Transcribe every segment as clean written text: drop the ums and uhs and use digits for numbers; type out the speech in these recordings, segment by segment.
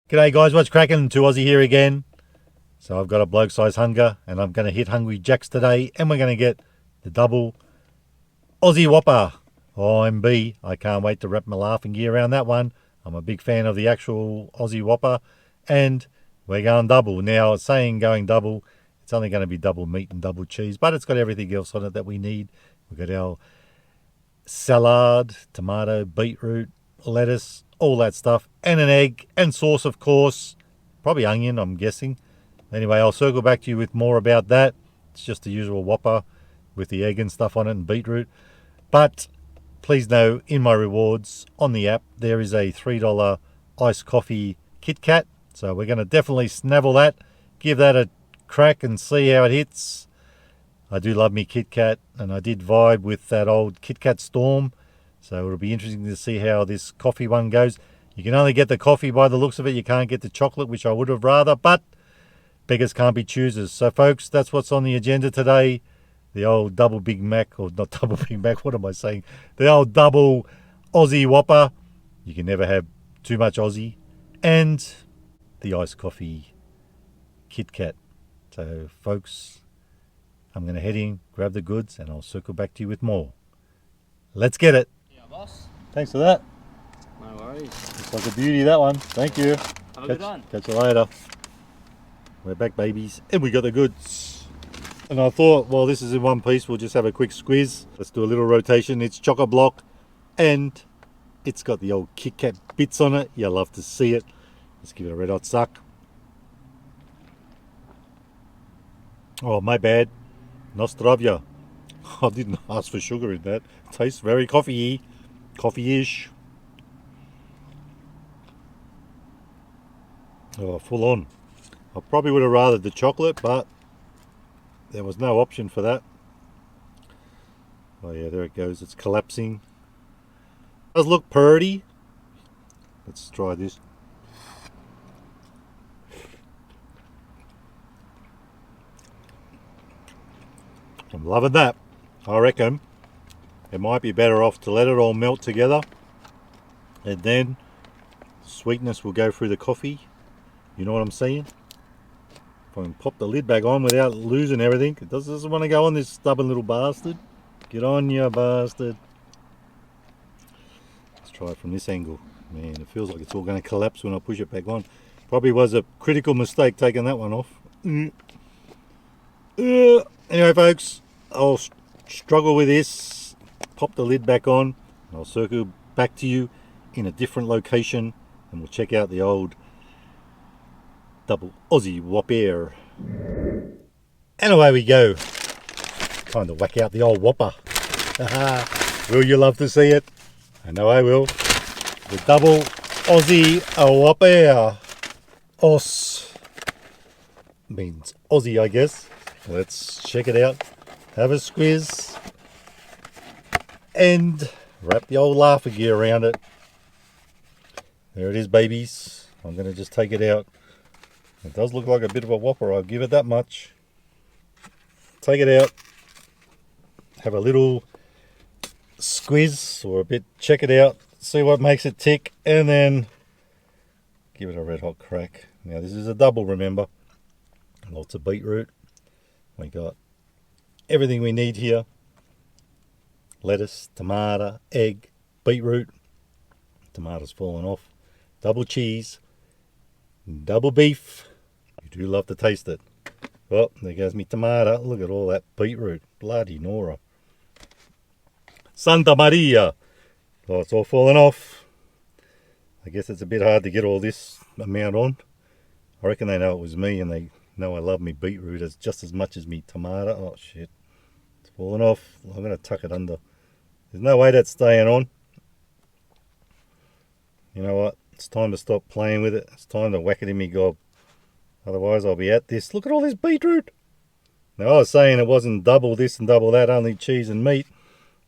G'day guys, what's cracking? 2 Aussie here again. So I've got a bloke size hunger and I'm going to hit Hungry Jack's today and we're going to get the double Aussie Whopper. OMB, I can't wait to wrap my laughing gear around that one. I'm a big fan of the actual Aussie Whopper and we're going double. Now saying going double, it's only going to be double meat and double cheese, but it's got everything else on it that we need. We've got our salad, tomato, beetroot, lettuce, all that stuff, and an egg and sauce, of course, probably onion, I'm guessing. Anyway, I'll circle back to you with more about that. It's just the usual Whopper with the egg and stuff on it and beetroot. But please know, in my rewards on the app, there is a $3 iced coffee Kit Kat. So we're going to definitely snavel that, give that a crack and see how it hits. I do love me Kit Kat, and I did vibe with that old Kit Kat Storm. So it'll be interesting to see how this coffee one goes. You can only get the coffee by the looks of it. You can't get the chocolate, which I would have rather, but beggars can't be choosers. So folks, that's what's on the agenda today. The old double Big Mac, or not double Big Mac, what am I saying? The old double Aussie Whopper. You can never have too much Aussie. And the iced coffee Kit Kat. So folks, I'm going to head in, grab the goods, and I'll circle back to you with more. Let's get it. Yeah, boss. Thanks for that. No worries. Looks like a beauty, that one. Thank you. Have a good one. Catch you later. We're back, babies, and we got the goods. And I thought, well, this is in one piece, we'll just have a quick squeeze. Let's do a little rotation. It's chock-a-block, and it's got the old Kit Kat bits on it. You'll love to see it. Let's give it a red hot suck. Oh, my bad. Nostrovia. I didn't ask for sugar in that. It tastes very coffee-y. Coffee-ish. Oh, full on. I probably would have rathered the chocolate, but there was no option for that. Oh yeah, there it goes. It's collapsing. Does look pretty. Let's try this. I'm loving that. I reckon it might be better off to let it all melt together, and then sweetness will go through the coffee. You know what I'm saying? If I can pop the lid back on without losing everything. It doesn't want to go on, this stubborn little bastard. Get on, you bastard. Let's try it from this angle. Man, it feels like it's all going to collapse when I push it back on. Probably was a critical mistake taking that one off. Anyway, folks, I'll struggle with this. Pop the lid back on. I'll circle back to you in a different location, and we'll check out the old double Aussie Whopper. And away we go. Time to whack out the old Whopper. Will you love to see it? I know I will. The double Aussie Whopper. Aus means Aussie, I guess. Let's check it out. Have a squeeze. And wrap the old laugher gear around it. There it is, babies. I'm going to just take it out. It does look like a bit of a Whopper, I'll give it that much. Take it out. Have a little squeeze or a bit, check it out. See what makes it tick, and then give it a red hot crack. Now this is a double, remember. Lots of beetroot. We got everything we need here. Lettuce, tomato, egg, beetroot. Tomato's falling off. Double cheese. Double beef. You do love to taste it. Oh, there goes me tomato. Look at all that beetroot. Bloody Nora. Santa Maria. Oh, it's all falling off. I guess it's a bit hard to get all this amount on. I reckon they know it was me, and they know I love me beetroot as just as much as me tomato. Oh shit. It's falling off. I'm going to tuck it under. There's no way that's staying on. You know what? It's time to stop playing with it. It's time to whack it in me gob. Otherwise I'll be at this. Look at all this beetroot. Now I was saying it wasn't double this and double that, only cheese and meat.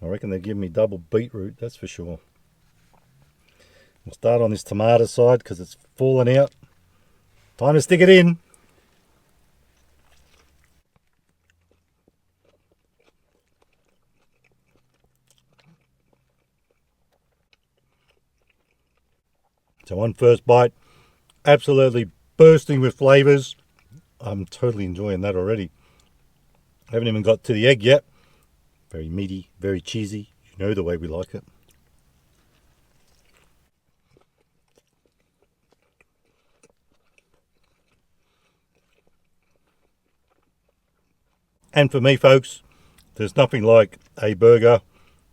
I reckon they give me double beetroot, that's for sure. We'll start on this tomato side because it's falling out. Time to stick it in. So on first bite, Absolutely bursting with flavours. I'm totally enjoying that already. Haven't even got to the egg yet. Very meaty, very cheesy. You know the way we like it. And for me, folks, there's nothing like a burger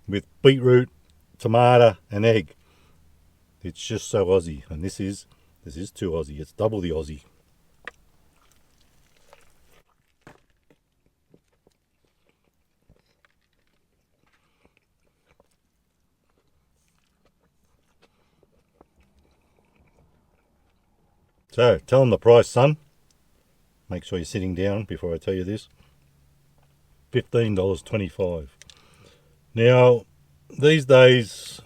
with beetroot, tomato, and egg. It's just so Aussie, and this is too Aussie. It's double the Aussie. So, tell them the price, son. Make sure you're sitting down before I tell you this. $15.25. Now, these days,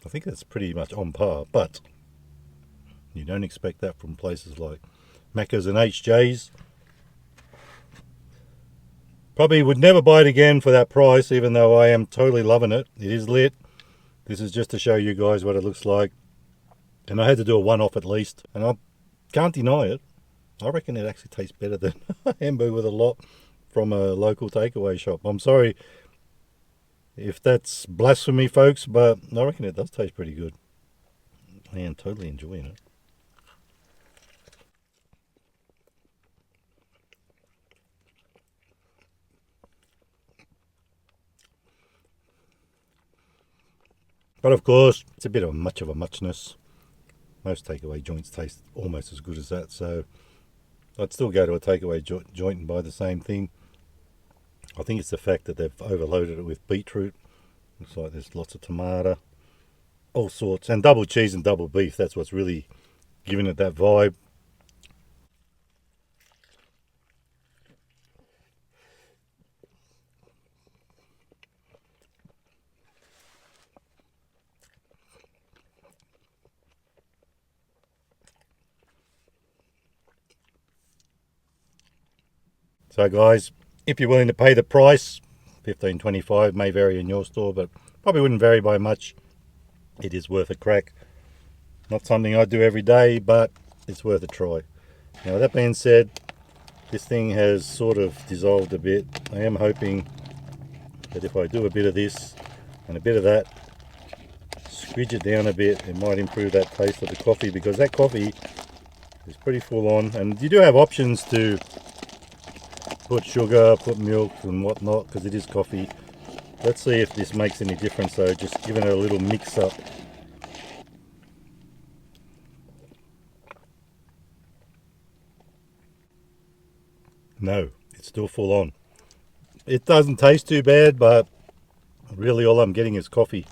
I think that's pretty much on par, but you don't expect that from places like Macca's and HJ's. Probably would never buy it again for that price, even though I am totally loving it. It is lit. This is just to show you guys what it looks like. And I had to do a one-off at least, and I can't deny it. I reckon it actually tastes better than a hamburger with a lot from a local takeaway shop. I'm sorry if that's blasphemy, folks, but I reckon it does taste pretty good. I am totally enjoying it. But of course, it's a bit of much of a muchness. Most takeaway joints taste almost as good as that, so I'd still go to a takeaway joint and buy the same thing. I think it's the fact that they've overloaded it with beetroot. Looks like there's lots of tomato, all sorts, and double cheese and double beef. That's what's really giving it that vibe. So guys, if you're willing to pay the price, $15.25 may vary in your store, but probably wouldn't vary by much. It is worth a crack. Not something I do every day, but it's worth a try. Now that being said, this thing has sort of dissolved a bit. I am hoping that if I do a bit of this and a bit of that, squidge it down a bit, it might improve that taste of the coffee, because that coffee is pretty full on. And you do have options to put sugar, put milk and whatnot, because it is coffee. Let's see if this makes any difference though, just giving it a little mix up. No, it's still full on. It doesn't taste too bad, but really all I'm getting is coffee.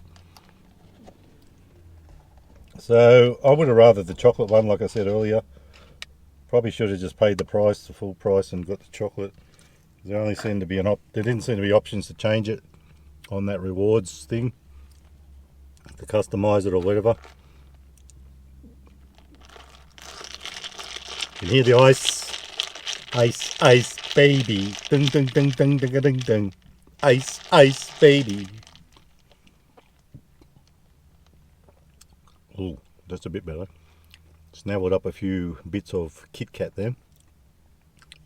So I would have rather the chocolate one, like I said earlier. Probably should have just paid the price, the full price, and got the chocolate. There only seemed to be there didn't seem to be options to change it on that rewards thing, to customize it or whatever. You can hear the ice, baby, ding, ding, ding, ding, ding, ding, ding, ice, baby. Oh, that's a bit better. Snaveled up a few bits of Kit Kat then.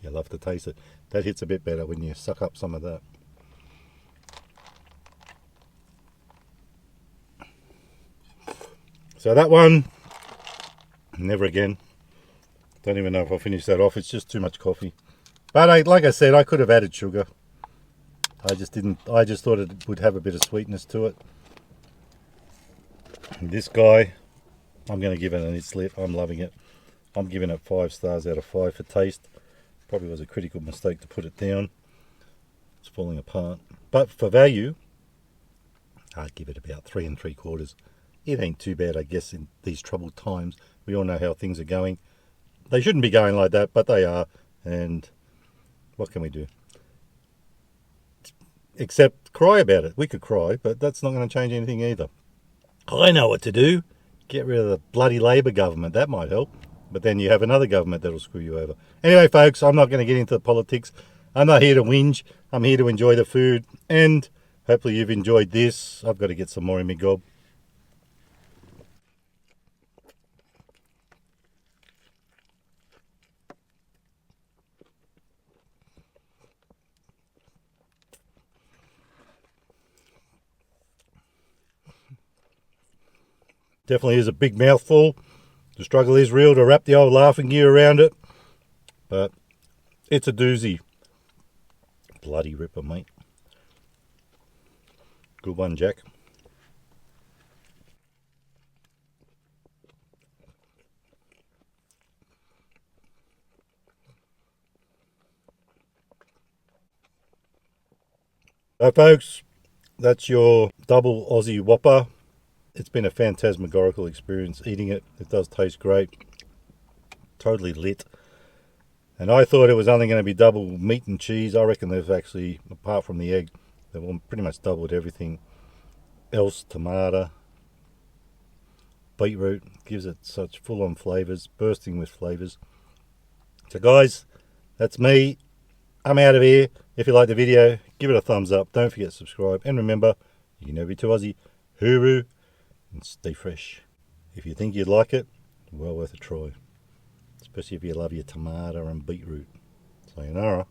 You'll love to taste it. That hits a bit better when you suck up some of that. So that one, never again. Don't even know if I'll finish that off. It's just too much coffee. But like I said, I could have added sugar. I just didn't. I just thought it would have a bit of sweetness to it. And this guy, I'm going to give it an it's lit. I'm loving it. I'm giving it 5 stars out of 5 for taste. Probably was a critical mistake to put it down. It's falling apart. But for value, I'd give it about 3 3/4. It ain't too bad, I guess, in these troubled times. We all know how things are going. They shouldn't be going like that, but they are. And what can we do? Except cry about it. We could cry, but that's not going to change anything either. I know what to do. Get rid of the bloody Labor government. That might help. But then you have another government that'll screw you over. Anyway, folks, I'm not going to get into the politics. I'm not here to whinge. I'm here to enjoy the food. And hopefully you've enjoyed this. I've got to get some more in my gob. Definitely is a big mouthful. The struggle is real to wrap the old laughing gear around it, but it's a doozy. Bloody ripper, mate. Good one, Jack. So folks, that's your double Aussie Whopper. It's been a phantasmagorical experience eating it. It does taste great. Totally lit. And I thought it was only going to be double meat and cheese. I reckon they've actually, apart from the egg, they've pretty much doubled everything else. Tomato, beetroot, gives it such full-on flavours, bursting with flavours. So guys, that's me. I'm out of here. If you like the video, give it a thumbs up. Don't forget to subscribe. And remember, you can never be too Aussie. Hooroo and stay fresh. If you think you'd like it, well worth a try. Especially if you love your tomato and beetroot. Sayonara.